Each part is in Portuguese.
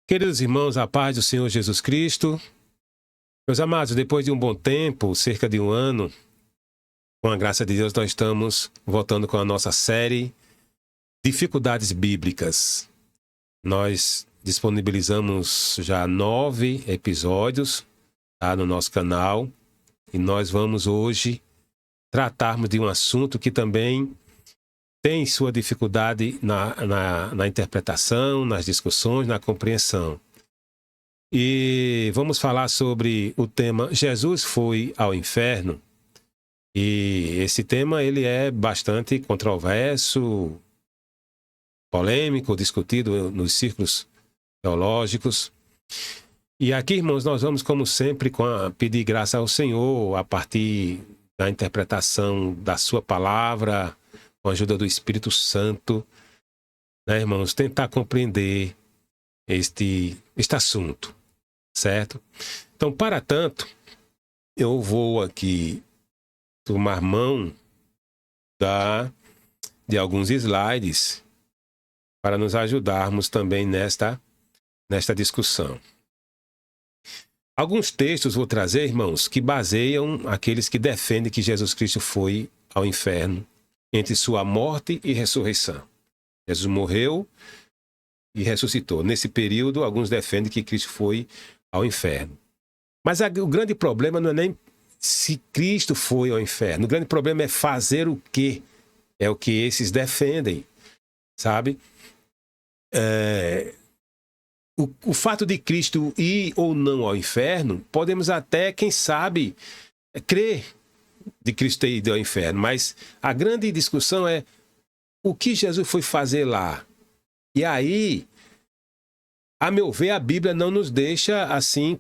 Queridos irmãos, a paz do Senhor Jesus Cristo. Meus amados, depois de um bom tempo, cerca de um ano, com a graça de Deus, nós estamos voltando com a nossa série Dificuldades Bíblicas. Nós disponibilizamos já 9 episódios no nosso canal e nós vamos hoje tratarmos de um assunto que também tem sua dificuldade na interpretação, nas discussões, na compreensão. E vamos falar sobre o tema Jesus foi ao inferno. E esse tema ele é bastante controverso, polêmico, discutido nos círculos teológicos. E aqui, irmãos, nós vamos, como sempre, pedir graça ao Senhor a partir da interpretação da sua palavra, com a ajuda do Espírito Santo, né, irmãos, tentar compreender este assunto, certo? Então, para tanto, eu vou aqui tomar mão de alguns slides para nos ajudarmos também nesta discussão. Alguns textos vou trazer, irmãos, que baseiam aqueles que defendem que Jesus Cristo foi ao inferno entre sua morte e ressurreição. Jesus morreu e ressuscitou. Nesse período, alguns defendem que Cristo foi ao inferno. Mas o grande problema não é nem se Cristo foi ao inferno. O grande problema é fazer o quê? É o que esses defendem, sabe? O fato de Cristo ir ou não ao inferno, podemos até, quem sabe, crer de Cristo ter ido ao inferno. Mas a grande discussão é o que Jesus foi fazer lá. E aí, a meu ver, a Bíblia não nos deixa, assim,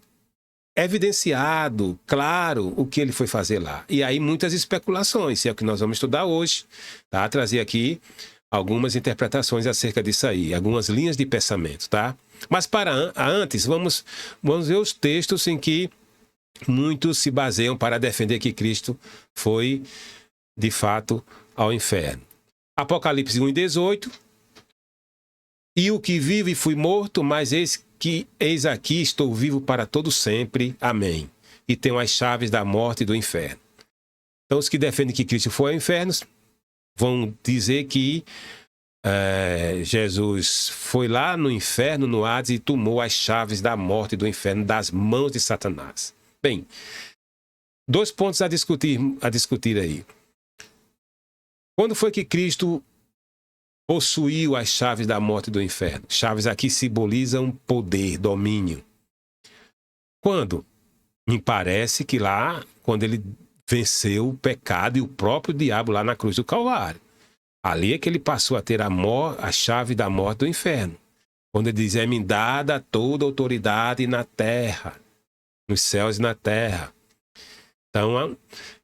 evidenciado, claro, o que ele foi fazer lá. E aí, muitas especulações, é o que nós vamos estudar hoje, tá? Trazer aqui algumas interpretações acerca disso aí, algumas linhas de pensamento, tá? Mas antes, vamos ver os textos em que muitos se baseiam para defender que Cristo foi, de fato, ao inferno. Apocalipse 1:18. E o que vive fui morto, mas eis aqui estou vivo para todo sempre. Amém. E tenho as chaves da morte e do inferno. Então, os que defendem que Cristo foi ao inferno vão dizer que Jesus foi lá no inferno, no Hades, e tomou as chaves da morte e do inferno das mãos de Satanás. Bem, 2 pontos a discutir aí. Quando foi que Cristo possuiu as chaves da morte e do inferno? Chaves aqui simbolizam poder, domínio. Quando? Me parece que lá, quando ele venceu o pecado e o próprio diabo lá na cruz do Calvário. Ali é que ele passou a ter a chave da morte do inferno. Quando ele diz, é-me dada toda autoridade na terra, nos céus e na terra. Então,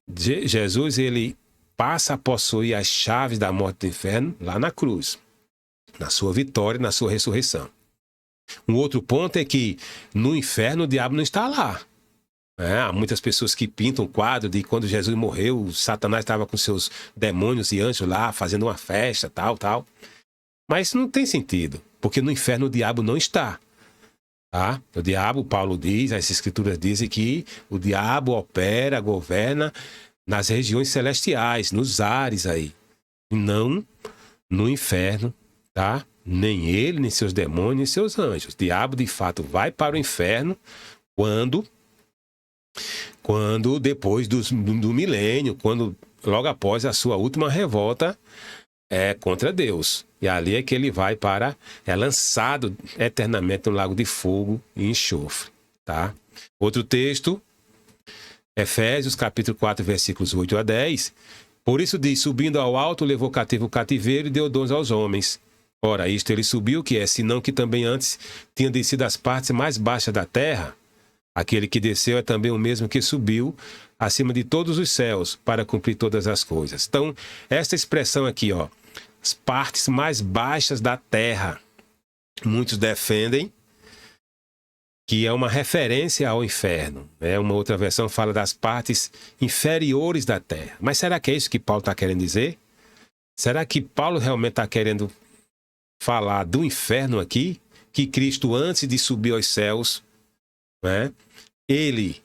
Jesus, ele passa a possuir as chaves da morte do inferno lá na cruz, na sua vitória, na sua ressurreição. Um outro ponto é que no inferno o diabo não está lá. Há muitas pessoas que pintam o quadro de quando Jesus morreu, Satanás estava com seus demônios e anjos lá fazendo uma festa, tal. Mas isso não tem sentido, porque no inferno o diabo não está. Tá? O diabo, Paulo diz, as escrituras dizem que o diabo opera, governa nas regiões celestiais, nos ares aí, e não no inferno, tá? Nem ele, nem seus demônios, nem seus anjos. O diabo, de fato, vai para o inferno quando depois do milênio, quando logo após a sua última revolta contra Deus. E ali é que ele é lançado eternamente no lago de fogo e enxofre, tá? Outro texto, Efésios, capítulo 4, versículos 8 a 10. Por isso diz, subindo ao alto, levou cativo o cativeiro e deu dons aos homens. Ora, isto ele subiu, que é, senão que também antes tinha descido as partes mais baixas da terra. Aquele que desceu é também o mesmo que subiu acima de todos os céus para cumprir todas as coisas. Então, esta expressão aqui, as partes mais baixas da terra, muitos defendem que é uma referência ao inferno. Uma outra versão fala das partes inferiores da terra. Mas será que é isso que Paulo está querendo dizer? Será que Paulo realmente está querendo falar do inferno aqui? que Cristo, antes de subir aos céus, né, ele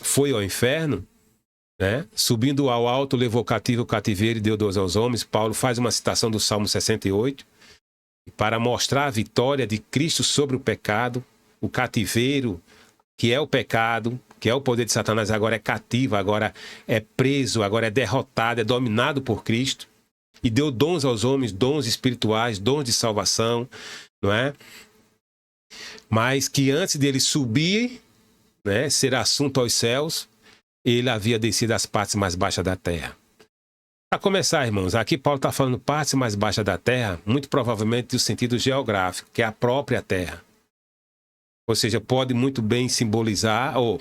foi ao inferno, né, subindo ao alto, levou cativo o cativeiro e deu dores aos homens. Paulo faz uma citação do Salmo 68, para mostrar a vitória de Cristo sobre o pecado. O cativeiro, que é o pecado, que é o poder de Satanás, agora é cativo, agora é preso, agora é derrotado, é dominado por Cristo. E deu dons aos homens, dons espirituais, dons de salvação, não é? Mas que antes dele subir, né, ser assunto aos céus, ele havia descido às partes mais baixas da terra. Para começar, irmãos, aqui Paulo está falando partes mais baixas da terra, muito provavelmente do sentido geográfico, que é a própria terra. Ou seja, pode muito bem simbolizar ou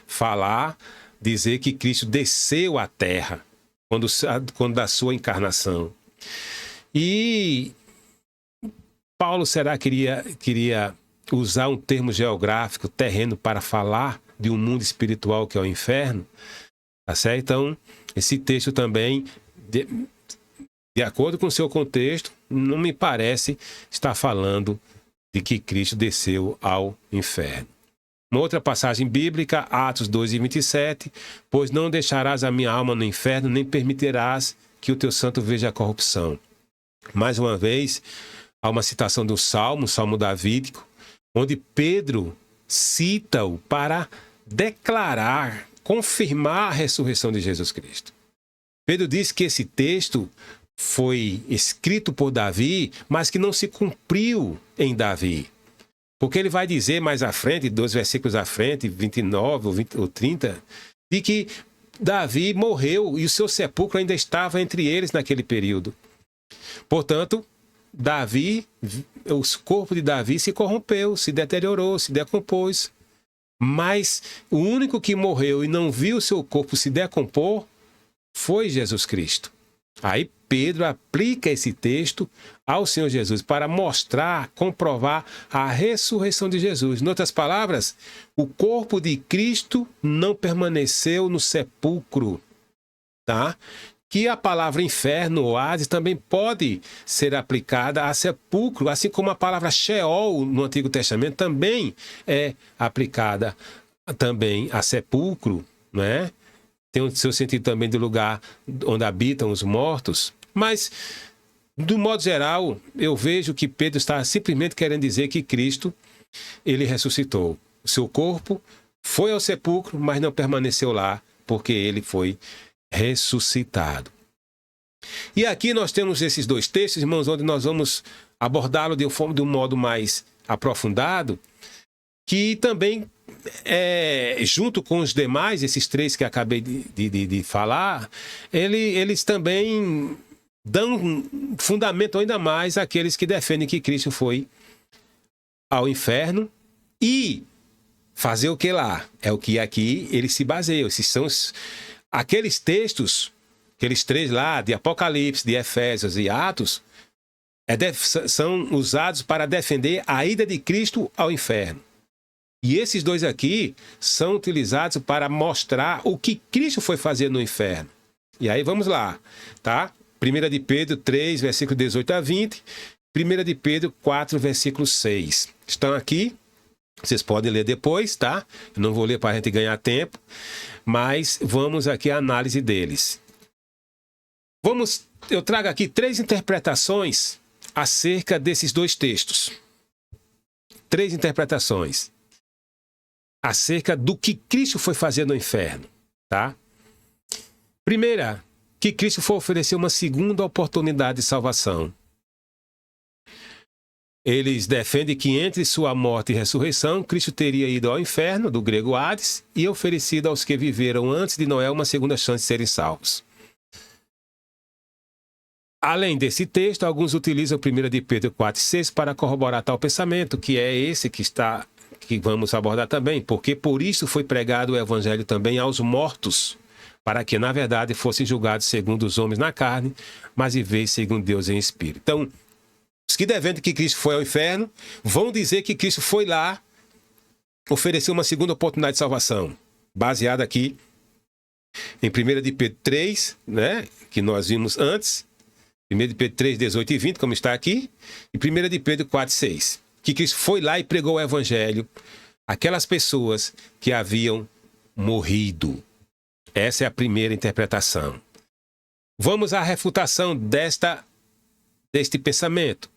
falar, dizer que Cristo desceu à terra quando da sua encarnação. E Paulo, será que queria usar um termo geográfico, terreno, para falar de um mundo espiritual que é o inferno? Tá certo? Então, esse texto também, de acordo com o seu contexto, não me parece estar falando de que Cristo desceu ao inferno. Uma outra passagem bíblica, Atos 2:27, pois não deixarás a minha alma no inferno, nem permitirás que o teu santo veja a corrupção. Mais uma vez, há uma citação do Salmo, Salmo davídico, onde Pedro cita-o para declarar, confirmar a ressurreição de Jesus Cristo. Pedro diz que esse texto foi escrito por Davi, mas que não se cumpriu em Davi. Porque ele vai dizer mais à frente, 2 versículos à frente, 29 ou 30, de que Davi morreu e o seu sepulcro ainda estava entre eles naquele período. Portanto, o corpo de Davi se corrompeu, se deteriorou, se decompôs. Mas o único que morreu e não viu o seu corpo se decompor foi Jesus Cristo. Aí Pedro aplica esse texto ao Senhor Jesus para mostrar, comprovar a ressurreição de Jesus. Em outras palavras, o corpo de Cristo não permaneceu no sepulcro, tá? Que a palavra inferno ou Hades também pode ser aplicada a sepulcro, assim como a palavra Sheol no Antigo Testamento também é aplicada também a sepulcro, né? Tem o seu sentido também do lugar onde habitam os mortos. Mas, do modo geral, eu vejo que Pedro está simplesmente querendo dizer que Cristo, ele ressuscitou. O seu corpo foi ao sepulcro, mas não permaneceu lá, porque ele foi ressuscitado. E aqui nós temos esses dois textos, irmãos, onde nós vamos abordá-lo de um modo mais aprofundado, que também, junto com os demais, esses três que acabei de falar, eles também dão fundamento ainda mais àqueles que defendem que Cristo foi ao inferno e fazer o que lá? É o que aqui eles se baseiam. Esses são aqueles textos, aqueles três lá, de Apocalipse, de Efésios e Atos, são usados para defender a ida de Cristo ao inferno. E esses dois aqui são utilizados para mostrar o que Cristo foi fazer no inferno. E aí vamos lá, tá? 1 de Pedro 3, versículo 18 a 20. 1 de Pedro 4, versículo 6. Estão aqui. Vocês podem ler depois, tá? Eu não vou ler para a gente ganhar tempo. Mas vamos aqui à análise deles. Eu trago aqui 3 interpretações acerca desses dois textos. 3 interpretações acerca do que Cristo foi fazer no inferno, tá? Primeira, que Cristo foi oferecer uma segunda oportunidade de salvação. Eles defendem que entre sua morte e ressurreição, Cristo teria ido ao inferno, do grego Hades, e oferecido aos que viveram antes de Noé uma segunda chance de serem salvos. Além desse texto, alguns utilizam 1 de Pedro 4,6 para corroborar tal pensamento, que é esse que vamos abordar também, porque por isso foi pregado o evangelho também aos mortos, para que, na verdade, fossem julgados segundo os homens na carne, mas vivessem segundo Deus em espírito. Então, os que defendem que Cristo foi ao inferno vão dizer que Cristo foi lá oferecer uma segunda oportunidade de salvação, baseada aqui em 1 de Pedro 3, né, que nós vimos antes, 1 de Pedro 3, 18 e 20, como está aqui, e 1 de Pedro 4, 6. Que Cristo foi lá e pregou o evangelho àquelas pessoas que haviam morrido. Essa é a primeira interpretação. Vamos à refutação deste pensamento.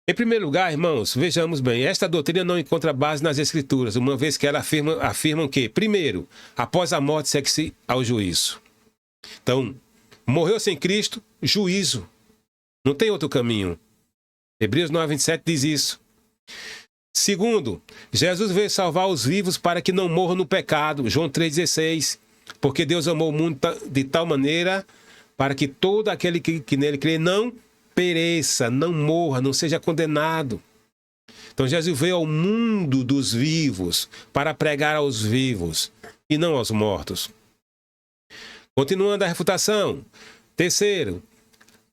Em primeiro lugar, irmãos, vejamos bem, esta doutrina não encontra base nas Escrituras, uma vez que ela afirma que, primeiro, após a morte segue-se ao juízo. Então, morreu sem Cristo, juízo. Não tem outro caminho. Hebreus 9, 27 diz isso. Segundo, Jesus veio salvar os vivos para que não morram no pecado. João 3,16. Porque Deus amou o mundo de tal maneira para que todo aquele que nele crê não pereça, não morra, não seja condenado. Então Jesus veio ao mundo dos vivos para pregar aos vivos e não aos mortos. Continuando a refutação. Terceiro,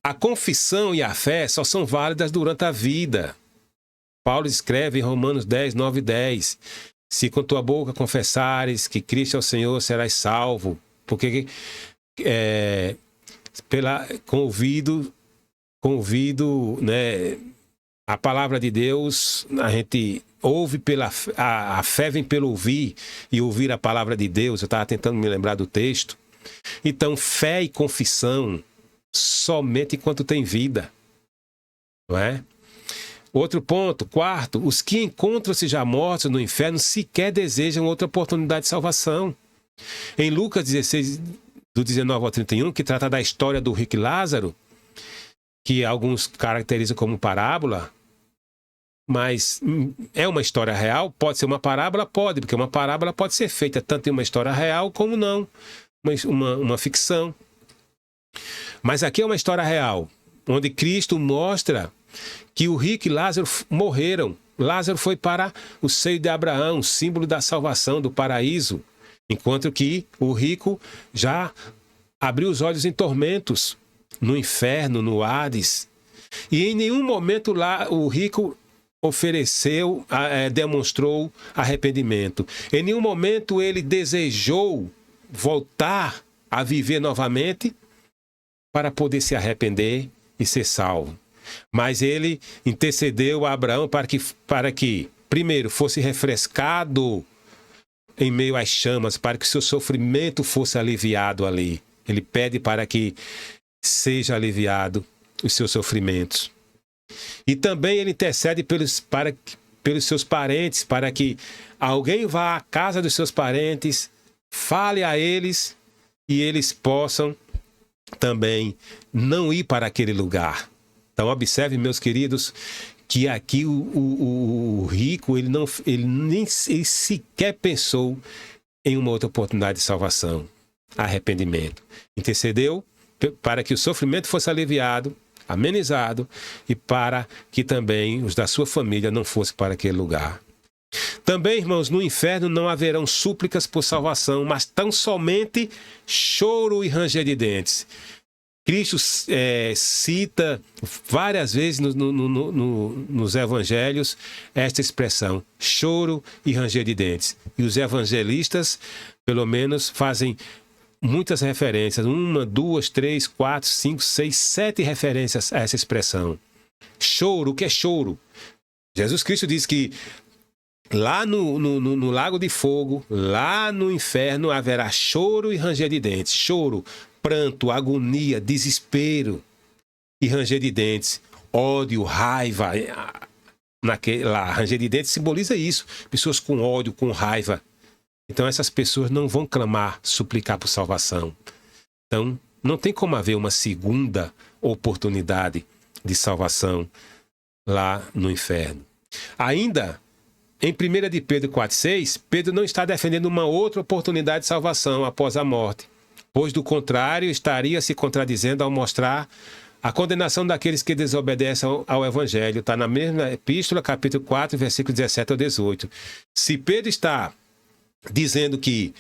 a confissão e a fé só são válidas durante a vida. Paulo escreve em Romanos 10, 9 e 10. Se com tua boca confessares que Cristo é o Senhor, serás salvo. Porque com ouvido, né, a palavra de Deus, a gente ouve a fé vem pelo ouvir, e ouvir a palavra de Deus. Eu estava tentando me lembrar do texto. Então, fé e confissão somente enquanto tem vida, não é? Outro ponto, quarto, os que encontram-se já mortos no inferno sequer desejam outra oportunidade de salvação. Em Lucas 16, do 19 ao 31, que trata da história do rico e Lázaro, que alguns caracterizam como parábola, mas é uma história real? Pode ser uma parábola? Pode, porque uma parábola pode ser feita tanto em uma história real como não, uma ficção. Mas aqui é uma história real, onde Cristo mostra que o rico e Lázaro morreram. Lázaro foi para o seio de Abraão, símbolo da salvação, do paraíso, enquanto que o rico já abriu os olhos em tormentos, no inferno, no Hades. E em nenhum momento lá o rico demonstrou arrependimento. Em nenhum momento ele desejou voltar a viver novamente para poder se arrepender e ser salvo. Mas ele intercedeu a Abraão para que, primeiro, fosse refrescado em meio às chamas, para que seu sofrimento fosse aliviado ali. Ele pede para que seja aliviado os seus sofrimentos. E também ele intercede pelos seus parentes, para que alguém vá à casa dos seus parentes, fale a eles e eles possam também não ir para aquele lugar. Então observe, meus queridos, que aqui o rico ele sequer pensou em uma outra oportunidade de salvação, arrependimento. Intercedeu para que o sofrimento fosse aliviado, amenizado, e para que também os da sua família não fossem para aquele lugar. Também, irmãos, no inferno não haverão súplicas por salvação, mas tão somente choro e ranger de dentes. Cristo cita várias vezes nos evangelhos esta expressão, choro e ranger de dentes. E os evangelistas, pelo menos, fazem muitas referências, 1, 2, 3, 4, 5, 6, 7 referências a essa expressão. Choro, o que é choro? Jesus Cristo diz que lá no lago de fogo, lá no inferno, haverá choro e ranger de dentes. Choro, pranto, agonia, desespero e ranger de dentes. Ódio, raiva. Ranger de dentes simboliza isso. Pessoas com ódio, com raiva. Então essas pessoas não vão clamar, suplicar por salvação. Então não tem como haver uma segunda oportunidade de salvação lá no inferno. Ainda, em 1 de Pedro 4,6, Pedro não está defendendo uma outra oportunidade de salvação após a morte, pois do contrário estaria se contradizendo ao mostrar a condenação daqueles que desobedecem ao Evangelho. Está na mesma epístola, capítulo 4, versículo 17 ao 18. Se Pedro está dizendo que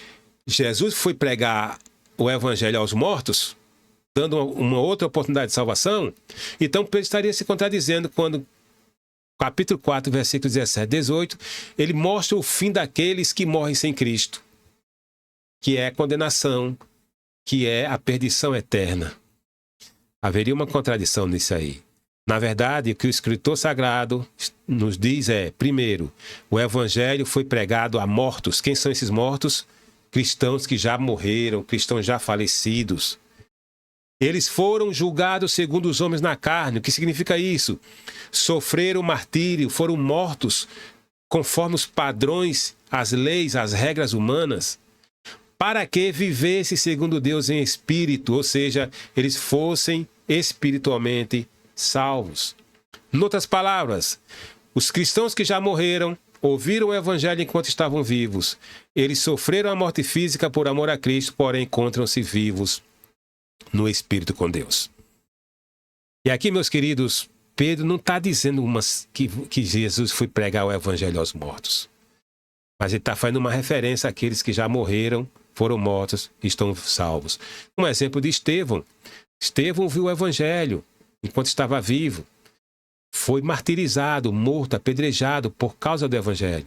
Jesus foi pregar o Evangelho aos mortos, dando uma outra oportunidade de salvação, então Pedro estaria se contradizendo quando, capítulo 4, versículos 17 e 18, ele mostra o fim daqueles que morrem sem Cristo, que é a condenação, que é a perdição eterna. Haveria uma contradição nisso aí. Na verdade, o que o escritor sagrado nos diz é, primeiro, o evangelho foi pregado a mortos. Quem são esses mortos? Cristãos que já morreram, cristãos já falecidos. Eles foram julgados segundo os homens na carne. O que significa isso? Sofreram martírio, foram mortos conforme os padrões, as leis, as regras humanas, para que vivesse segundo Deus em espírito, ou seja, eles fossem espiritualmente salvos. Em outras palavras, os cristãos que já morreram, ouviram o evangelho enquanto estavam vivos. Eles sofreram a morte física por amor a Cristo, porém encontram-se vivos no espírito com Deus. E aqui, meus queridos, Pedro não está dizendo que Jesus foi pregar o evangelho aos mortos. Mas ele está fazendo uma referência àqueles que já morreram, foram mortos e estão salvos. Um exemplo de Estevão. Estevão viu o evangelho enquanto estava vivo. Foi martirizado, morto, apedrejado por causa do evangelho.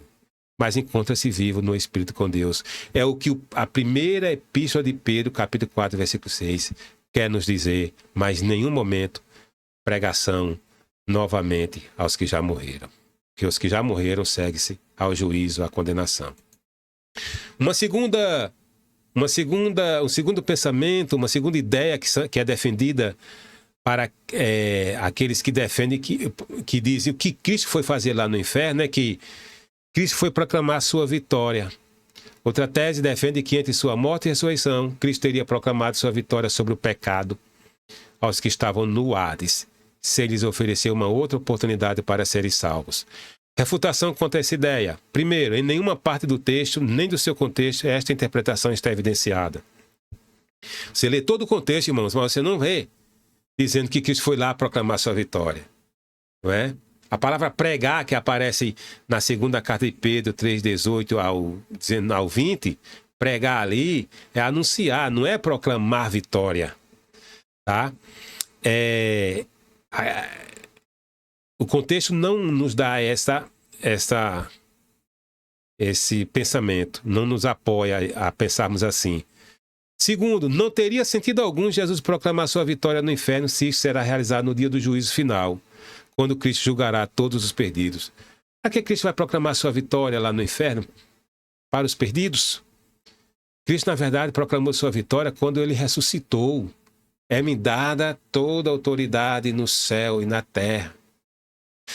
Mas encontra-se vivo no Espírito com Deus. É o que a primeira epístola de Pedro, capítulo 4, versículo 6, quer nos dizer, mas em nenhum momento pregação novamente aos que já morreram. Que os que já morreram segue-se ao juízo, à condenação. Um segundo pensamento, uma segunda ideia que é defendida para aqueles que defendem, que dizem o que Cristo foi fazer lá no inferno, é que Cristo foi proclamar a sua vitória. Outra tese defende que entre sua morte e ressurreição, Cristo teria proclamado sua vitória sobre o pecado aos que estavam no Hades, se lhes oferecer uma outra oportunidade para serem salvos. Refutação contra essa ideia. Primeiro, em nenhuma parte do texto, nem do seu contexto, esta interpretação está evidenciada. Você lê todo o contexto, irmãos, mas você não vê dizendo que Cristo foi lá proclamar sua vitória. Não é? A palavra pregar, que aparece na segunda carta de Pedro 3,18 ao 20, pregar ali é anunciar, não é proclamar vitória. Tá? O contexto não nos dá esse pensamento, não nos apoia a pensarmos assim. Segundo, não teria sentido algum Jesus proclamar sua vitória no inferno se isso será realizado no dia do juízo final, quando Cristo julgará todos os perdidos. Para que Cristo vai proclamar sua vitória lá no inferno? Para os perdidos? Cristo, na verdade, proclamou sua vitória quando ele ressuscitou. É-me dada toda a autoridade no céu e na terra.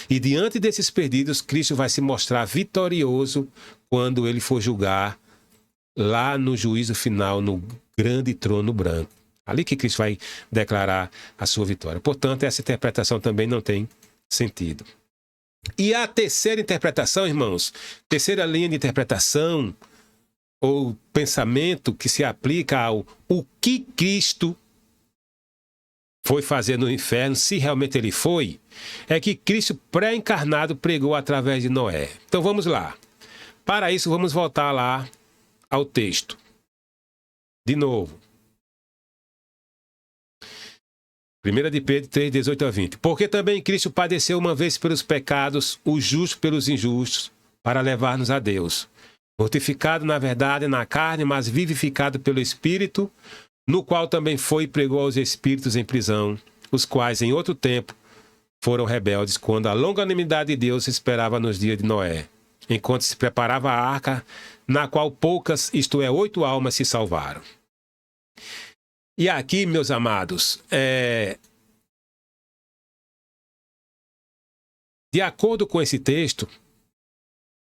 E diante desses perdidos, Cristo vai se mostrar vitorioso quando ele for julgar lá no juízo final, no grande trono branco. Ali que Cristo vai declarar a sua vitória. Portanto, essa interpretação também não tem sentido. E a terceira interpretação, irmãos, terceira linha de interpretação ou pensamento que se aplica ao o que Cristo foi fazer no inferno, se realmente ele foi, é que Cristo pré-encarnado pregou através de Noé. Então vamos lá. Para isso, vamos voltar lá ao texto. De novo. 1 de Pedro 3, 18 a 20. Porque também Cristo padeceu uma vez pelos pecados, o justo pelos injustos, para levar-nos a Deus. Mortificado, na verdade, na carne, mas vivificado pelo Espírito, no qual também foi e pregou aos espíritos em prisão, os quais em outro tempo foram rebeldes, quando a longanimidade de Deus esperava nos dias de Noé, enquanto se preparava a arca, na qual poucas, isto é, 8 almas se salvaram. E aqui, meus amados, de acordo com esse texto,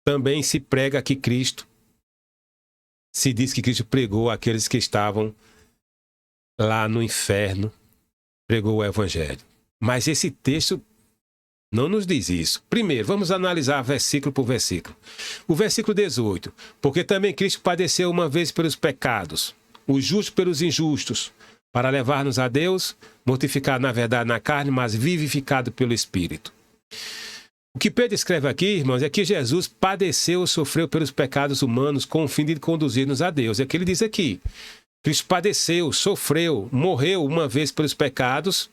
também se prega que Cristo, se diz que Cristo pregou àqueles que estavam lá no inferno, pregou o evangelho. Mas esse texto não nos diz isso. Primeiro, vamos analisar versículo por versículo. O versículo 18. Porque também Cristo padeceu uma vez pelos pecados, o justo pelos injustos, para levar-nos a Deus, mortificado na verdade na carne, mas vivificado pelo Espírito. O que Pedro escreve aqui, irmãos, é que Jesus padeceu, sofreu pelos pecados humanos com o fim de conduzir-nos a Deus. É o que ele diz aqui. Cristo padeceu, sofreu, morreu uma vez pelos pecados,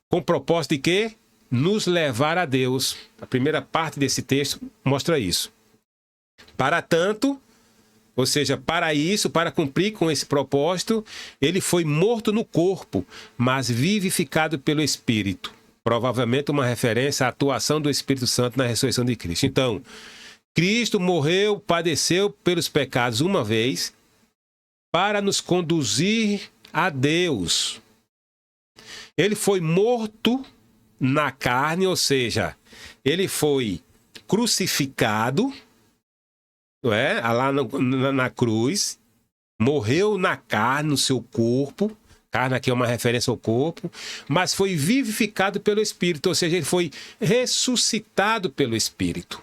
com o propósito de quê? Nos levar a Deus. A primeira parte desse texto mostra isso. Para tanto, Ou seja, para isso, para cumprir com esse propósito, ele foi morto no corpo, mas vivificado pelo Espírito. Provavelmente uma referência à atuação do Espírito Santo na ressurreição de Cristo. Então, Cristo morreu, padeceu pelos pecados uma vez, para nos conduzir a Deus. Ele foi morto na carne, ou seja, ele foi crucificado, não é? Lá na cruz, morreu na carne, no seu corpo. Carne aqui é uma referência ao corpo, mas foi vivificado pelo Espírito, ou seja, ele foi ressuscitado pelo Espírito.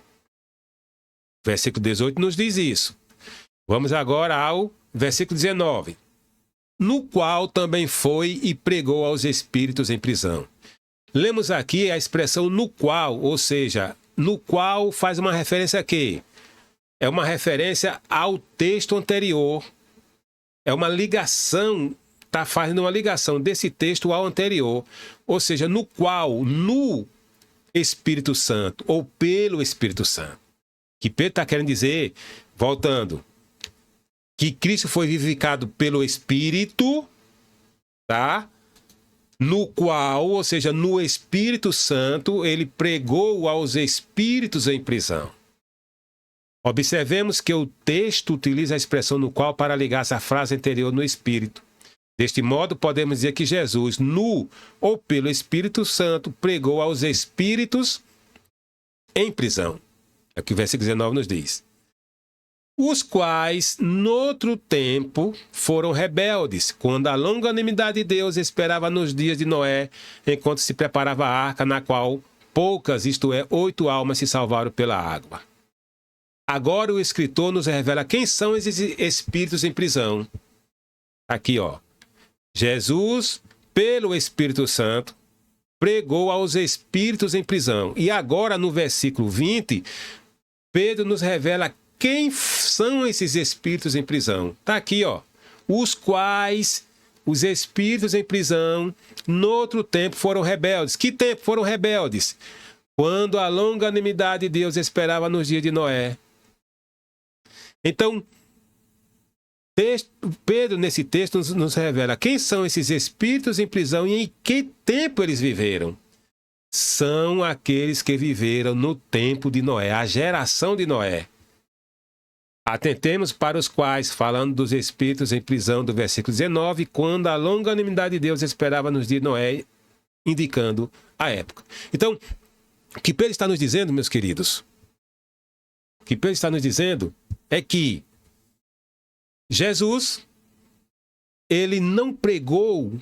Versículo 18 nos diz isso. Vamos agora ao versículo 19. No qual também foi e pregou aos espíritos em prisão. Lemos aqui a expressão no qual, ou seja, no qual faz uma referência a quê? É uma referência ao texto anterior. É uma ligação, está fazendo uma ligação desse texto ao anterior. Ou seja, no qual, no Espírito Santo, ou pelo Espírito Santo. Que Pedro está querendo dizer, voltando, que Cristo foi vivificado pelo Espírito, tá? No qual, ou seja, no Espírito Santo, ele pregou aos espíritos em prisão. Observemos que o texto utiliza a expressão no qual para ligar essa frase anterior no Espírito. Deste modo, podemos dizer que Jesus, no ou pelo Espírito Santo, pregou aos espíritos em prisão. É o que o versículo 19 nos diz. Os quais, noutro tempo, foram rebeldes, quando a longanimidade de Deus esperava nos dias de Noé, enquanto se preparava a arca, na qual poucas, isto é, 8 almas se salvaram pela água. Agora o escritor nos revela quem são esses espíritos em prisão. Aqui, ó. Jesus, pelo Espírito Santo, pregou aos espíritos em prisão. E agora, no versículo 20, Pedro nos revela quem são esses espíritos em prisão. Está aqui, ó. Os quais os espíritos em prisão, noutro tempo, foram rebeldes. Que tempo foram rebeldes? Quando a longanimidade de Deus esperava nos dias de Noé. Então, Pedro, nesse texto, nos revela quem são esses espíritos em prisão e em que tempo eles viveram. São aqueles que viveram no tempo de Noé, a geração de Noé. Atentemos para os quais, falando dos espíritos em prisão do versículo 19, quando a longanimidade de Deus esperava nos dias de Noé, indicando a época. Então, o que Pedro está nos dizendo, meus queridos? O que Pedro está nos dizendo é que Jesus, ele não pregou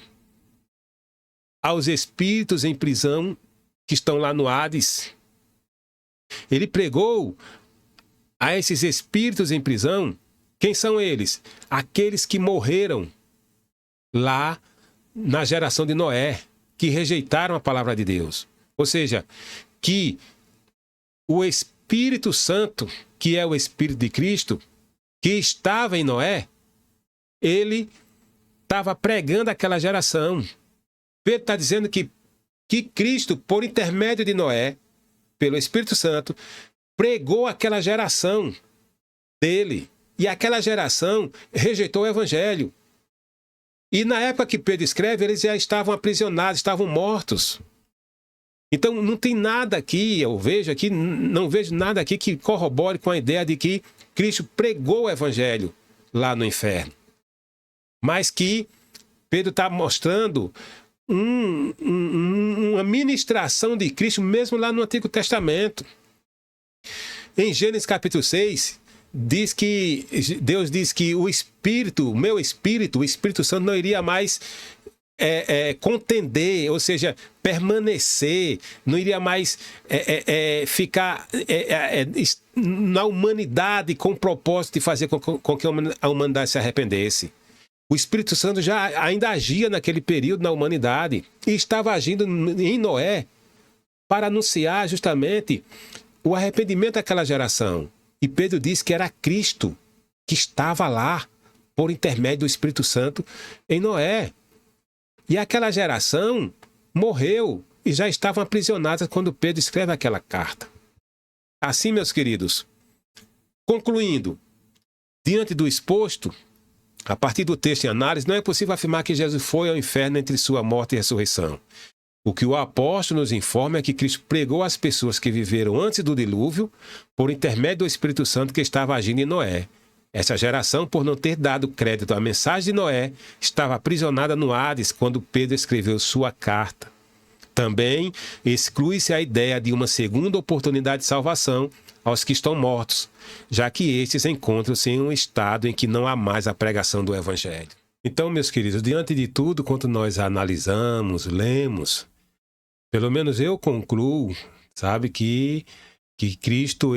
aos espíritos em prisão que estão lá no Hades. Ele pregou a esses espíritos em prisão. Quem são eles? Aqueles que morreram lá na geração de Noé, que rejeitaram a palavra de Deus. Ou seja, que o Espírito Santo, que é o Espírito de Cristo, que estava em Noé, ele estava pregando aquela geração. Pedro está dizendo que Cristo, por intermédio de Noé, pelo Espírito Santo, pregou aquela geração dele. E aquela geração rejeitou o Evangelho. E na época que Pedro escreve, eles já estavam aprisionados, estavam mortos. Então não tem nada aqui, não vejo nada aqui que corrobore com a ideia de que Cristo pregou o Evangelho lá no inferno. Mas que Pedro está mostrando uma ministração de Cristo mesmo lá no Antigo Testamento. Em Gênesis capítulo 6, Deus diz que o meu Espírito, o Espírito Santo não iria mais contender, ou seja, permanecer, não iria mais ficar na humanidade com o propósito de fazer com que a humanidade se arrependesse. O Espírito Santo já ainda agia naquele período na humanidade e estava agindo em Noé para anunciar justamente o arrependimento daquela geração. E Pedro diz que era Cristo que estava lá por intermédio do Espírito Santo em Noé. E aquela geração morreu e já estavam aprisionadas quando Pedro escreve aquela carta. Assim, meus queridos, concluindo, Diante do exposto, a partir do texto em análise, não é possível afirmar que Jesus foi ao inferno entre sua morte e ressurreição. O que o apóstolo nos informa é que Cristo pregou às pessoas que viveram antes do dilúvio por intermédio do Espírito Santo que estava agindo em Noé. Essa geração, por não ter dado crédito à mensagem de Noé, estava aprisionada no Hades quando Pedro escreveu sua carta. Também exclui-se a ideia de uma segunda oportunidade de salvação aos que estão mortos, já que estes encontram-se em um estado em que não há mais a pregação do Evangelho. Então, meus queridos, diante de tudo quanto nós analisamos, lemos, pelo menos eu concluo, sabe, que Cristo,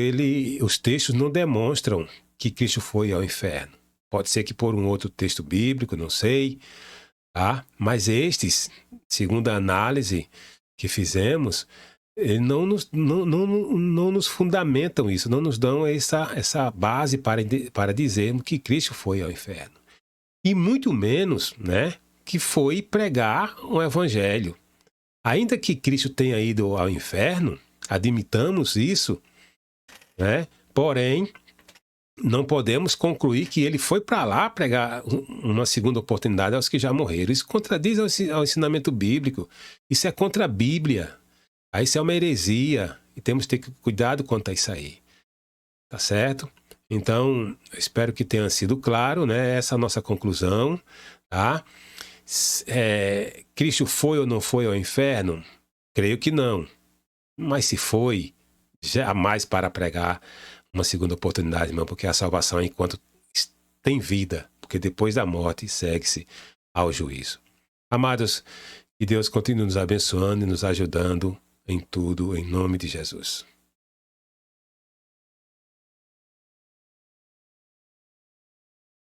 os textos não demonstram que Cristo foi ao inferno. Pode ser que por um outro texto bíblico, não sei, tá? Mas estes, segundo a análise que fizemos, não nos fundamentam isso, não nos dão essa base para dizermos que Cristo foi ao inferno. E muito menos, né, que foi pregar o Evangelho. Ainda que Cristo tenha ido ao inferno, admitamos isso, né? Porém, não podemos concluir que ele foi para lá pregar uma segunda oportunidade aos que já morreram. Isso contradiz ao ensinamento bíblico. Isso é contra a Bíblia. Isso é uma heresia. E temos que ter cuidado quanto a isso aí. Tá certo? Então, espero que tenha sido claro, né? Essa é a nossa conclusão, tá? Cristo foi ou não foi ao inferno? Creio que não. Mas se foi, jamais para pregar uma segunda oportunidade, irmão, porque a salvação é enquanto tem vida, porque depois da morte segue-se ao juízo. Amados, que Deus continue nos abençoando e nos ajudando em tudo, em nome de Jesus.